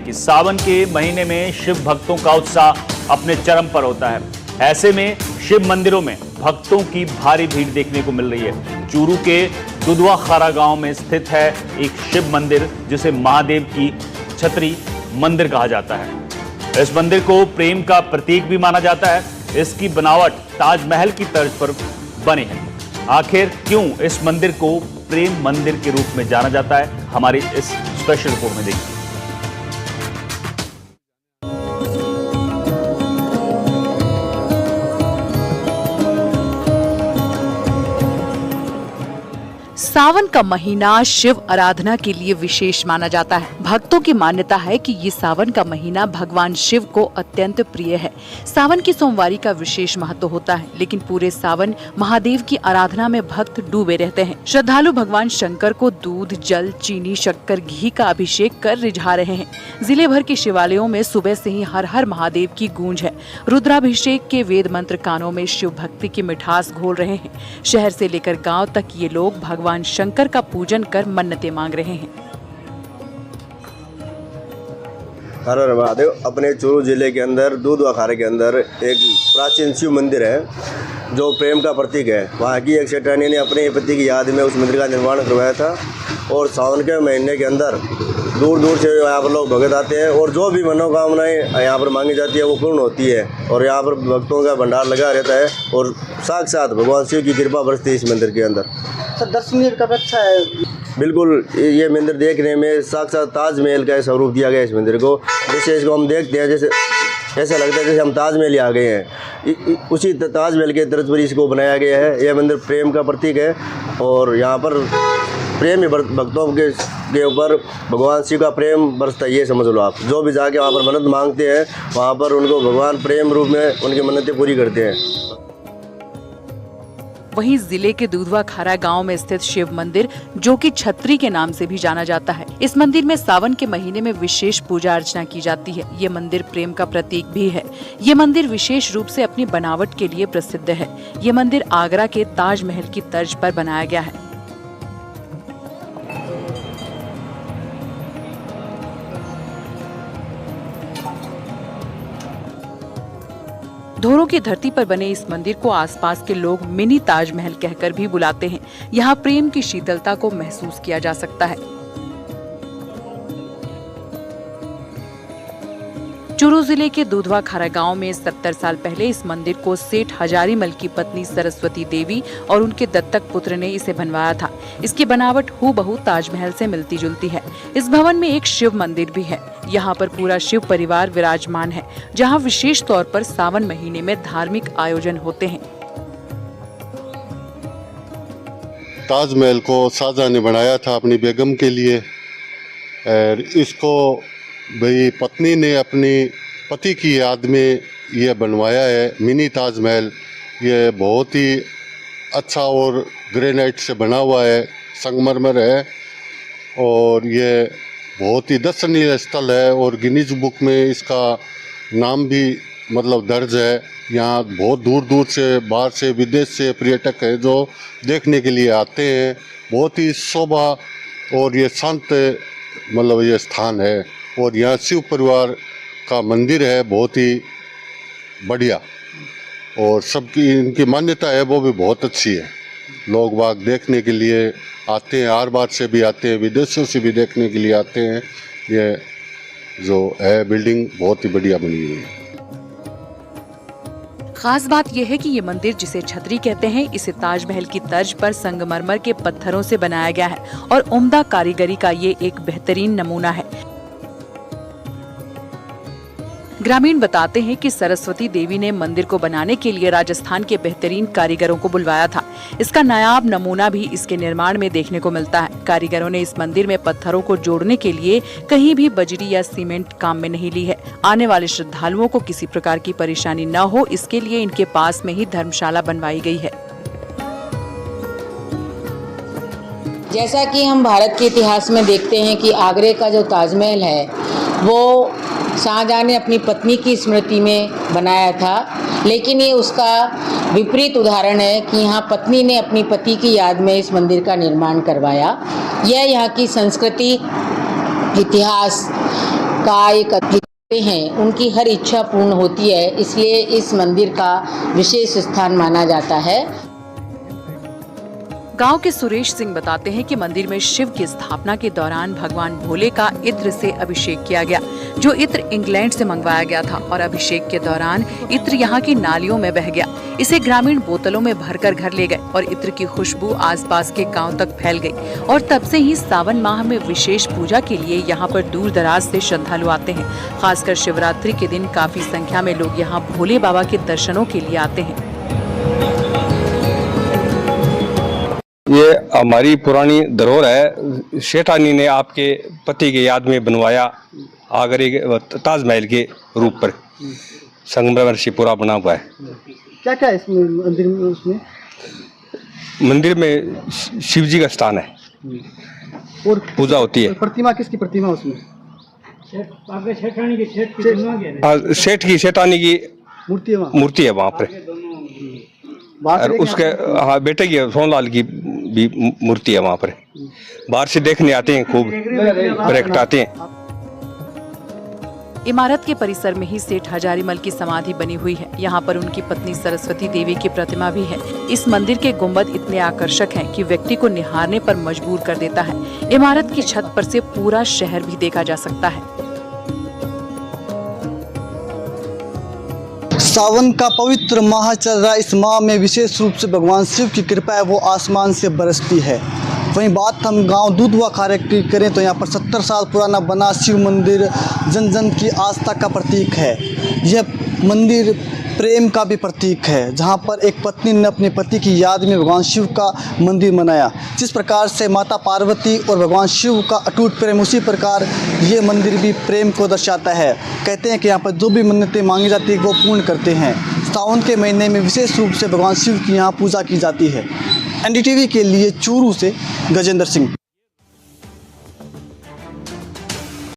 कि सावन के महीने में शिव भक्तों का उत्साह अपने चरम पर होता है। ऐसे में शिव मंदिरों में भक्तों की भारी भीड़ देखने को मिल रही है। चूरू के दुधवा खारा गांव में स्थित है एक शिव मंदिर जिसे महादेव की छतरी मंदिर कहा जाता है। इस मंदिर को प्रेम का प्रतीक भी माना जाता है। इसकी बनावट ताजमहल की तर्ज पर बनी है। आखिर क्यों इस मंदिर को प्रेम मंदिर के रूप में जाना जाता है, हमारी इस स्पेशल रिपोर्ट में देखिए। सावन का महीना शिव आराधना के लिए विशेष माना जाता है। भक्तों की मान्यता है कि ये सावन का महीना भगवान शिव को अत्यंत प्रिय है। सावन की सोमवारी का विशेष महत्व होता है, लेकिन पूरे सावन महादेव की आराधना में भक्त डूबे रहते हैं। श्रद्धालु भगवान शंकर को दूध, जल, चीनी, शक्कर, घी का अभिषेक कर रिझा रहे हैं। जिले भर के शिवालयों में सुबह से ही हर हर महादेव की गूंज है। रुद्राभिषेक के वेद मंत्र कानों में शिव भक्ति की मिठास घोल रहे हैं। शहर से लेकर गाँव तक ये लोग भगवान शंकर का पूजन कर मन्नतें मांग रहे हैं। हर हर महादेव। अपने चूरू जिले के अंदर दुधवा खारे के अंदर एक प्राचीन शिव मंदिर है जो प्रेम का प्रतीक है। वहाँ की एक सेठानी ने अपने पति की याद में उस मंदिर का निर्माण करवाया था और सावन के महीने के अंदर दूर दूर से यहाँ पर लोग भगत आते हैं और जो भी मनोकामनाएं यहाँ पर मांगी जाती है वो पूर्ण होती है और यहाँ पर भक्तों का भंडार लगा रहता है और साक्षात भगवान शिव की कृपा बरसती है इस मंदिर के अंदर। सर, दर्शनीय का अच्छा है। बिल्कुल, ये मंदिर देखने में साक्षात ताजमहल का स्वरूप दिया गया है इस मंदिर को। जैसे इसको हम देखते हैं जैसे ऐसा लगता है जैसे हम ताजमहल आ गए हैं। उसी ताजमहल के तर्ज पर इसको बनाया गया है। यह मंदिर प्रेम का प्रतीक है और यहाँ पर प्रेम भक्तों के ऊपर भगवान शिव का प्रेम बरसता है। ये समझ लो आप, जो भी जाके वहाँ पर मन्नत मांगते हैं वहाँ पर उनको भगवान प्रेम रूप में उनकी मन्नतें पूरी करते हैं। वहीं जिले के दुधवा खारा गांव में स्थित शिव मंदिर, जो कि छतरी के नाम से भी जाना जाता है, इस मंदिर में सावन के महीने में विशेष पूजा अर्चना की जाती है। ये मंदिर प्रेम का प्रतीक भी है। ये मंदिर विशेष रूप से अपनी बनावट के लिए प्रसिद्ध है। ये मंदिर आगरा के ताजमहल की तर्ज पर बनाया गया है। धोरों की धरती पर बने इस मंदिर को आसपास के लोग मिनी ताजमहल कहकर भी बुलाते हैं। यहाँ प्रेम की शीतलता को महसूस किया जा सकता है। चूरू जिले के दुधवा खारा गांव में 70 साल पहले इस मंदिर को सेठ हजारीमल की पत्नी सरस्वती देवी और उनके दत्तक पुत्र ने इसे बनवाया था। इसकी बनावट हूबहू ताजमहल से मिलती जुलती है। इस भवन में एक शिव मंदिर भी है। यहाँ पर पूरा शिव परिवार विराजमान है, जहाँ विशेष तौर पर सावन महीने में धार्मिक आयोजन होते हैं। ताजमहल को शाहजहां ने बनाया था अपनी बेगम के लिए। इसको भाई पत्नी ने अपनी पति की याद में ये बनवाया है मिनी ताजमहल। ये बहुत ही अच्छा और ग्रेनाइट से बना हुआ है, संगमरमर है और ये बहुत ही दर्शनीय स्थल है और गिनीज बुक में इसका नाम भी मतलब दर्ज है। यहाँ बहुत दूर दूर से, बाहर से, विदेश से पर्यटक है जो देखने के लिए आते हैं। बहुत ही शोभा और ये शांत मतलब ये स्थान है और यहाँ शिव परिवार का मंदिर है, बहुत ही बढ़िया और सबकी इनकी मान्यता है वो भी बहुत अच्छी है। लोग बाग देखने के लिए आते हैं, हर बार से भी आते हैं, विदेशों से भी देखने के लिए आते हैं। ये जो है बिल्डिंग बहुत ही बढ़िया बनी हुई है। खास बात यह है कि ये मंदिर, जिसे छतरी कहते हैं, इसे ताजमहल की तर्ज पर संगमरमर के पत्थरों से बनाया गया है और उम्दा कारीगरी का ये एक बेहतरीन नमूना है। ग्रामीण बताते हैं कि सरस्वती देवी ने मंदिर को बनाने के लिए राजस्थान के बेहतरीन कारीगरों को बुलवाया था। इसका नायाब नमूना भी इसके निर्माण में देखने को मिलता है। कारीगरों ने इस मंदिर में पत्थरों को जोड़ने के लिए कहीं भी बजरी या सीमेंट काम में नहीं ली है। आने वाले श्रद्धालुओं को किसी प्रकार की परेशानी न हो, इसके लिए इनके पास में ही धर्मशाला बनवाई गई है। जैसा कि हम भारत के इतिहास में देखते हैं कि आगरे का जो ताजमहल है वो शाहजहां ने अपनी पत्नी की स्मृति में बनाया था, लेकिन ये उसका विपरीत उदाहरण है कि यहाँ पत्नी ने अपनी पति की याद में इस मंदिर का निर्माण करवाया। यह यहाँ की संस्कृति, इतिहास का एक हैं उनकी हर इच्छा पूर्ण होती है, इसलिए इस मंदिर का विशेष स्थान माना जाता है। गांव के सुरेश सिंह बताते हैं कि मंदिर में शिव की स्थापना के दौरान भगवान भोले का इत्र से अभिषेक किया गया, जो इत्र इंग्लैंड से मंगवाया गया था और अभिषेक के दौरान इत्र यहाँ की नालियों में बह गया। इसे ग्रामीण बोतलों में भरकर घर ले गए और इत्र की खुशबू आसपास के गांव तक फैल गई और तब से ही सावन माह में विशेष पूजा के लिए यहाँ पर दूर दराज से श्रद्धालु आते हैं। खासकर शिवरात्रि के दिन काफी संख्या में लोग यहाँ भोले बाबा के दर्शनों के लिए आते हैं। ये हमारी पुरानी धरोहर है। शेठानी ने आपके पति के याद में बनवाया आगरे के ताजमहल के रूप पर संगमरमर से पूरा बना हुआ है। क्या क्या है इसमें मंदिर में? उसमें मंदिर में शिव जी का स्थान है और पूजा होती है। प्रतिमा किसकी प्रतिमा उसमें? सेठ की शेठानी की मूर्ति है वहाँ पर। और उसके बेटे की सोनलाल की भी मूर्ति है वहाँ पर। बाहर से देखने आते हैं, खूब पर्यटक आते हैं। इमारत के परिसर में ही सेठ हजारीमल की समाधि बनी हुई है। यहाँ पर उनकी पत्नी सरस्वती देवी की प्रतिमा भी है। इस मंदिर के गुंबद इतने आकर्षक हैं कि व्यक्ति को निहारने पर मजबूर कर देता है। इमारत की छत पर से पूरा शहर भी देखा जा सकता है। सावन का पवित्र माह चल रहा, इस माह में विशेष रूप से भगवान शिव की कृपा है वो आसमान से बरसती है। वहीं बात हम गांव दूधवा खारे की करें तो यहाँ पर 70 साल पुराना बना शिव मंदिर जन जन की आस्था का प्रतीक है। यह मंदिर प्रेम का भी प्रतीक है, जहाँ पर एक पत्नी ने अपने पति की याद में भगवान शिव का मंदिर बनाया। जिस प्रकार से माता पार्वती और भगवान शिव का अटूट प्रेम, उसी प्रकार ये मंदिर भी प्रेम को दर्शाता है। कहते हैं कि यहाँ पर जो भी मन्नतें मांगी जाती है वो पूर्ण करते हैं। सावन के महीने में विशेष रूप से भगवान शिव की यहाँ पूजा की जाती है। NDTV के लिए चूरू से गजेंद्र सिंह।